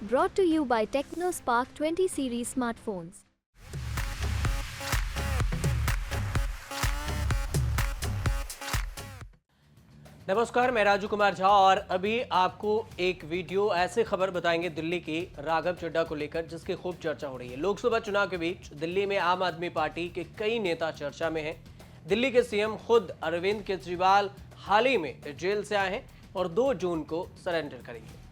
Brought to you by TechnoSpark 20 series smartphones. नमस्कार, मैं राजू कुमार झा और अभी आपको एक वीडियो ऐसे खबर बताएंगे दिल्ली की राघव चड्ढा को लेकर जिसकी खूब चर्चा हो रही है। लोकसभा चुनाव के बीच दिल्ली में आम आदमी पार्टी के कई नेता चर्चा में हैं। दिल्ली के सीएम खुद अरविंद केजरीवाल हाल ही में जेल से आए हैं और 2 जून को सरेंडर करेंगे।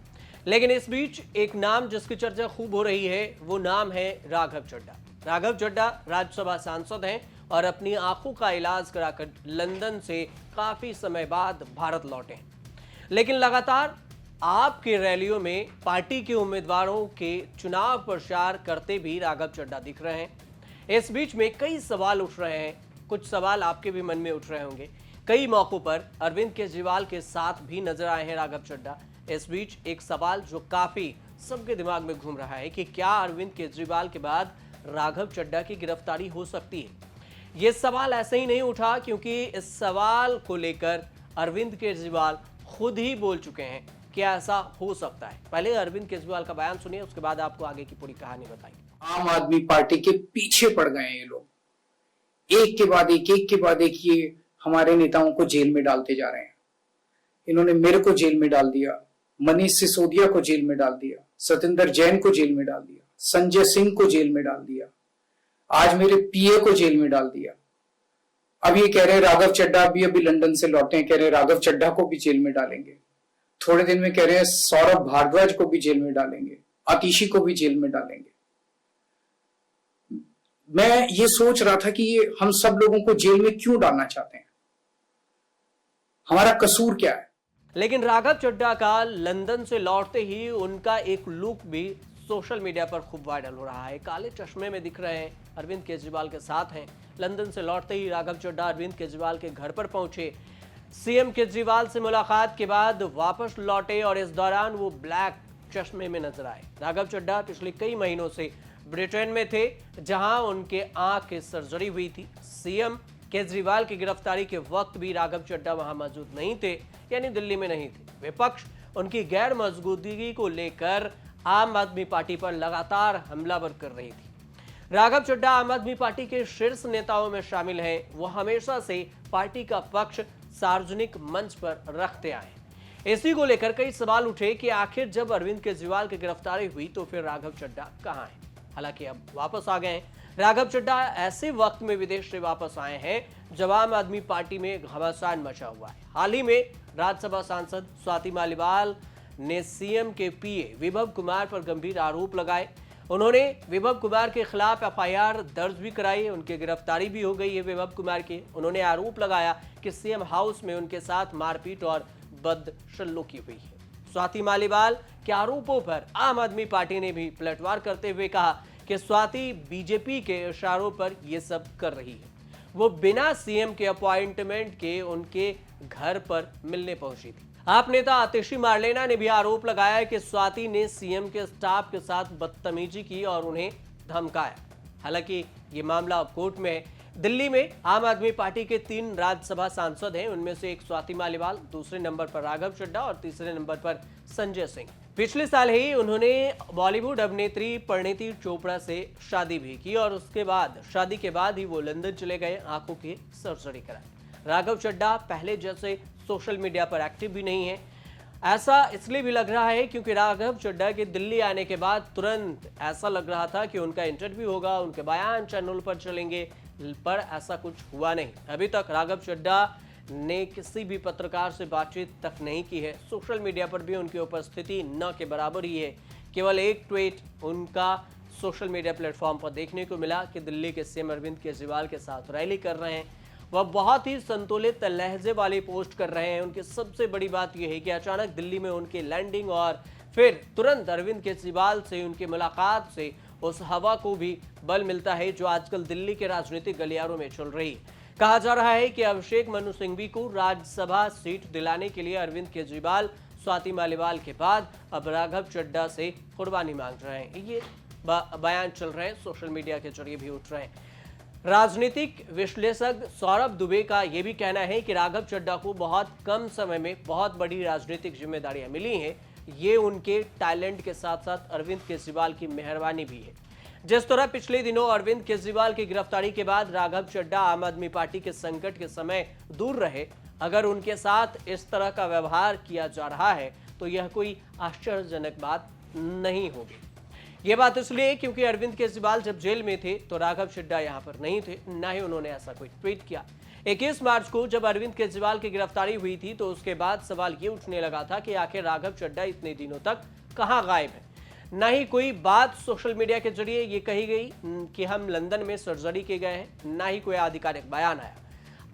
लेकिन इस बीच एक नाम जिसकी चर्चा खूब हो रही है वो नाम है राघव चड्ढा। राघव चड्ढा राज्यसभा सांसद हैं और अपनी आंखों का इलाज कराकर लंदन से काफी समय बाद भारत लौटे हैं। लेकिन लगातार आपकी रैलियों में पार्टी के उम्मीदवारों के चुनाव प्रचार करते भी राघव चड्ढा दिख रहे हैं। इस बीच में कई सवाल उठ रहे हैं, कुछ सवाल आपके भी मन में उठ रहे होंगे। कई मौकों पर अरविंद केजरीवाल के साथ भी नजर आए हैं राघव चड्ढा। इस बीच एक सवाल जो काफी सबके दिमाग में घूम रहा है कि क्या अरविंद केजरीवाल के बाद राघव चड्ढा की गिरफ्तारी हो सकती है। ये सवाल ऐसे ही नहीं उठा क्योंकि इस सवाल को लेकर अरविंद केजरीवाल खुद ही बोल चुके हैं कि ऐसा हो सकता है। पहले अरविंद केजरीवाल का बयान सुनिए, उसके बाद आपको आगे की पूरी कहानी बताएंगे। आम आदमी पार्टी के पीछे पड़ गए हैं ये लोग, एक के बाद एक ये हमारे नेताओं को जेल में डालते जा रहे हैं। इन्होंने मेरे को जेल में डाल दिया, मनीष सिसोदिया को जेल में डाल दिया, सत्येंद्र जैन को जेल में डाल दिया, संजय सिंह को जेल में डाल दिया, आज मेरे पीए को जेल में डाल दिया। अब ये कह रहे हैं राघव चड्ढा अभी लंदन से लौटे हैं, कह रहे हैं राघव चड्ढा को भी जेल में डालेंगे। थोड़े दिन में कह रहे हैं सौरभ भारद्वाज को भी जेल में डालेंगे, आतिशी को भी जेल में डालेंगे। मैं ये सोच रहा था कि ये हम सब लोगों को जेल में क्यों डालना चाहते हैं, हमारा कसूर क्या है। लेकिन राघव चड्ढा का लंदन से लौटते ही उनका एक लुक भी सोशल मीडिया पर खूब वायरल हो रहा है। काले चश्मे में दिख रहे हैं, अरविंद केजरीवाल के साथ हैं। लंदन से लौटते ही राघव चड्ढा अरविंद केजरीवाल के घर पर पहुंचे। सीएम केजरीवाल से मुलाकात के बाद वापस लौटे और इस दौरान वो ब्लैक चश्मे में नजर आए। राघव चड्ढा पिछले कई महीनों से ब्रिटेन में थे, जहां उनके आंख की सर्जरी हुई थी। सीएम केजरीवाल की गिरफ्तारी के वक्त भी राघव चड्ढा वहां मौजूद नहीं थे, यानी दिल्ली में नहीं थे। विपक्ष उनकी गैर मौजूदगी को लेकर आम आदमी पार्टी पर लगातार हमलावर कर रही थी। राघव चड्ढा आम आदमी पार्टी के शीर्ष नेताओं में शामिल हैं। वो हमेशा से पार्टी का पक्ष सार्वजनिक मंच पर रखते आए। इसी को लेकर कई सवाल उठे कि आखिर जब अरविंद केजरीवाल की गिरफ्तारी हुई तो फिर राघव चड्ढा कहां हैं। हालांकि अब वापस आ गए हैं। राघव चड्ढा ऐसे वक्त में विदेश से वापस आए हैं जब आम आदमी पार्टी में घमासान मचा हुआ है। हाल ही में राज्यसभा सांसद स्वाति मालीवाल ने सीएम के पीए विभव कुमार पर गंभीर आरोप लगाए। उन्होंने विभव कुमार के खिलाफ एफआईआर दर्ज भी कराई, उनकी गिरफ्तारी भी हो गई है विभव कुमार की। उन्होंने आरोप लगाया कि सीएम हाउस में उनके साथ मारपीट और बदसलूकी हुई है। स्वाति मालीवाल के आरोपों पर आम आदमी पार्टी ने भी पलटवार करते हुए कहा कि स्वाति बीजेपी के इशारों पर यह सब कर रही है। वो बिना सीएम के अपॉइंटमेंट के उनके घर पर मिलने पहुंची थी। आप नेता आतिशी मारलेना ने भी आरोप लगाया कि स्वाति ने सीएम के स्टाफ के साथ बदतमीजी की और उन्हें धमकाया। हालांकि ये मामला अब कोर्ट में है। दिल्ली में आम आदमी पार्टी के 3 राज्यसभा सांसद हैं, उनमें से एक स्वाति मालीवाल, दूसरे नंबर पर राघव चड्ढा और तीसरे नंबर पर संजय सिंह। पिछले साल ही उन्होंने बॉलीवुड अभिनेत्री परिणीति चोपड़ा से शादी भी की और उसके बाद शादी के बाद ही वो लंदन चले गए आंखों की सर्जरी कराने। राघव चड्ढा पहले जैसे सोशल मीडिया पर एक्टिव भी नहीं है। ऐसा इसलिए भी लग रहा है क्योंकि राघव चड्ढा के दिल्ली आने के बाद तुरंत ऐसा लग रहा था कि उनका इंटरव्यू होगा, उनके बयान चैनल पर चलेंगे, पर ऐसा कुछ हुआ नहीं। अभी तक राघव चड्ढा ने किसी भी पत्रकार से बातचीत तक नहीं की है। सोशल मीडिया पर भी उनकी उपस्थिति न के बराबर ही है। केवल एक ट्वीट उनका सोशल मीडिया प्लेटफॉर्म पर देखने को मिला कि दिल्ली के सीएम अरविंद केजरीवाल के साथ रैली कर रहे हैं। वह बहुत ही संतुलित लहजे वाली पोस्ट कर रहे हैं। उनकी सबसे बड़ी बात यह है कि अचानक दिल्ली में उनकी लैंडिंग और फिर तुरंत अरविंद केजरीवाल से उनकी मुलाकात से उस हवा को भी बल मिलता है जो आजकल दिल्ली के राजनीतिक गलियारों में चल रही है। कहा जा रहा है कि अभिषेक मनु सिंघवी को राज्यसभा सीट दिलाने के लिए अरविंद केजरीवाल स्वाति मालीवाल के बाद अब राघव चड्ढा से कुर्बानी मांग रहे हैं। ये बयान चल रहे हैं, सोशल मीडिया के जरिए भी उठ रहे हैं। राजनीतिक विश्लेषक सौरभ दुबे का यह भी कहना है कि राघव चड्ढा को बहुत कम समय में बहुत बड़ी राजनीतिक जिम्मेदारियां मिली हैं, ये उनके टैलेंट के साथ साथ अरविंद केजरीवाल की मेहरबानी भी है। जिस तरह पिछले दिनों अरविंद केजरीवाल की गिरफ्तारी के बाद राघव चड्ढा आम आदमी पार्टी के संकट के समय दूर रहे, अगर उनके साथ इस तरह का व्यवहार किया जा रहा है तो यह कोई आश्चर्यजनक बात नहीं होगी। यह बात इसलिए क्योंकि अरविंद केजरीवाल जब जेल में थे तो राघव चड्ढा यहां पर नहीं थे, ना ही उन्होंने ऐसा कोई ट्वीट किया। 21 मार्च को जब अरविंद केजरीवाल की गिरफ्तारी हुई थी तो उसके बाद सवाल ये उठने लगा था कि आखिर राघव चड्ढा इतने दिनों तक कहां गायब है। ना ही कोई बात सोशल मीडिया के जरिए ये कही गई कि हम लंदन में सर्जरी के गए हैं, ना ही कोई आधिकारिक बयान आया।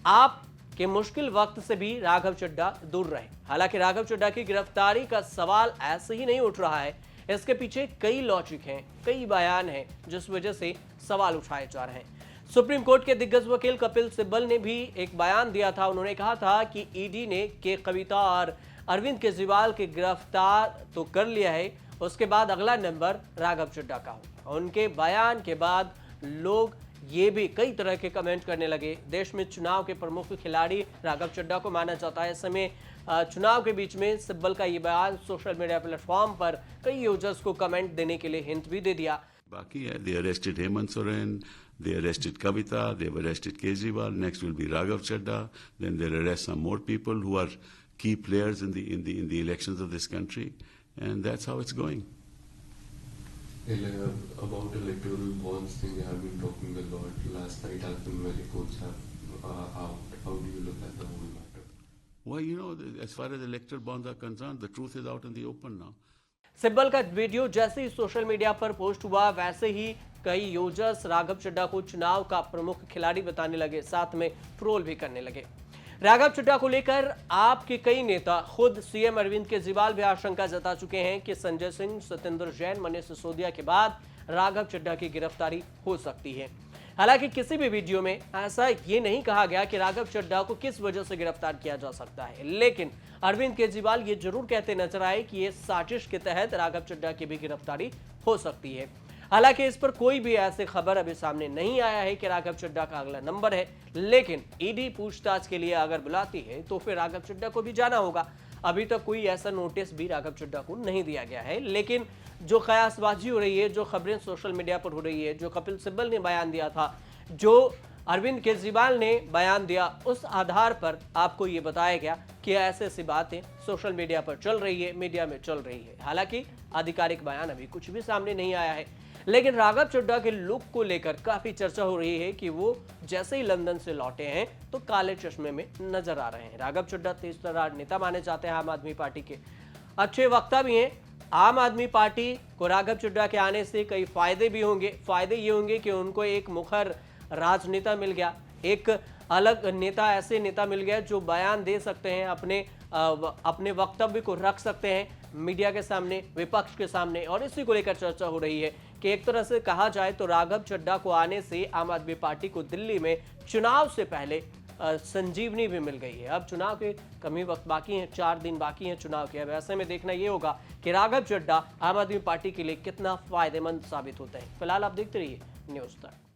आप के मुश्किल वक्त से भी राघव चड्ढा दूर रहे। हालांकि राघव चड्ढा की गिरफ्तारी का सवाल ऐसे ही नहीं उठ रहा है, इसके पीछे कई लॉजिक हैं, कई बयान हैं, जिस वजह से सवाल उठाए जा रहे हैं। सुप्रीम कोर्ट के दिग्गज वकील कपिल सिब्बल ने भी एक बयान दिया था। उन्होंने कहा था कि ईडी ने के कविता और अरविंद केजरीवाल की गिरफ्तार तो कर लिया है, उसके बाद अगला नंबर राघव चड्ढा का होगा। उनके बयान के बाद लोग ये भी कई तरह के कमेंट करने लगे। देश में चुनाव के प्रमुख खिलाड़ी राघव चड्ढा को माना जाता है। इस समय चुनाव के बीच में सिब्बल का ये बयान सोशल मीडिया प्लेटफॉर्म पर कई यूजर्स को कमेंट देने के लिए हिंट भी दे दिया। बाकी है, they arrested Hemant Soren, they arrested Kavita, they've arrested Kejriwal, next will be Raghav Chadha, then they'll arrest some more people who are key players in the elections of this country, and that's how it's going. About electoral bonds thing, I have been talking a lot. Last night, Alvin reports have out. How do you look at the whole matter? Well, you know, as far as electoral bonds are concerned, the truth is out in the open now. Sibal का video जैसे ही social media पर post हुआ, वैसे ही कई users Raghav Chadha को चुनाव का प्रमुख खिलाड़ी बताने लगे, साथ में ट्रोल भी करने लगे। राघव चड्ढा को लेकर आपके कई नेता, खुद सीएम अरविंद केजरीवाल भी आशंका जता चुके हैं कि संजय सिंह, सत्येंद्र जैन, मनीष सिसोदिया के बाद राघव चड्ढा की गिरफ्तारी हो सकती है। हालांकि किसी भी वीडियो में ऐसा ये नहीं कहा गया कि राघव चड्ढा को किस वजह से गिरफ्तार किया जा सकता है, लेकिन अरविंद केजरीवाल ये जरूर कहते नजर आए कि ये साजिश के तहत राघव चड्ढा की भी गिरफ्तारी हो सकती है। हालांकि इस पर कोई भी ऐसी खबर अभी सामने नहीं आया है कि राघव चड्ढा का अगला नंबर है, लेकिन ईडी पूछताछ के लिए अगर बुलाती है तो फिर राघव चड्ढा को भी जाना होगा। अभी तक कोई ऐसा नोटिस भी राघव चड्ढा को नहीं दिया गया है, लेकिन जो कयासबाजी हो रही है, जो खबरें सोशल मीडिया पर हो रही है, जो कपिल सिब्बल ने बयान दिया था, जो अरविंद केजरीवाल ने बयान दिया, उस आधार पर आपको ये बताया गया कि ऐसे ऐसी बातें सोशल मीडिया पर चल रही है, मीडिया में चल रही है। हालांकि आधिकारिक बयान अभी कुछ भी सामने नहीं आया है, लेकिन राघव चड्ढा के लुक को लेकर काफी चर्चा हो रही है कि वो जैसे ही लंदन से लौटे हैं तो काले चश्मे में नजर आ रहे हैं। राघव चड्ढा तेज तर्रार नेता माने जाते हैं, आम आदमी पार्टी के अच्छे वक्ता भी हैं। आम आदमी पार्टी को राघव चड्ढा के आने से कई फायदे भी होंगे। फायदे ये होंगे कि उनको एक मुखर राजनेता मिल गया, एक अलग नेता, ऐसे नेता मिल गया जो बयान दे सकते हैं, अपने वक्तव्य को रख सकते हैं मीडिया के सामने, विपक्ष के सामने। और इसी को लेकर चर्चा हो रही है कि एक तरह से कहा जाए तो राघव चड्ढा को आने से आम आदमी पार्टी को दिल्ली में चुनाव से पहले संजीवनी भी मिल गई है। अब चुनाव के कम ही वक्त बाकी हैं, 4 दिन बाकी हैं चुनाव के। अब ऐसे में देखना ये होगा कि राघव चड्ढा आम आदमी पार्टी के लिए कितना फायदेमंद साबित होता है। फिलहाल आप देखते रहिए न्यूज़ तक।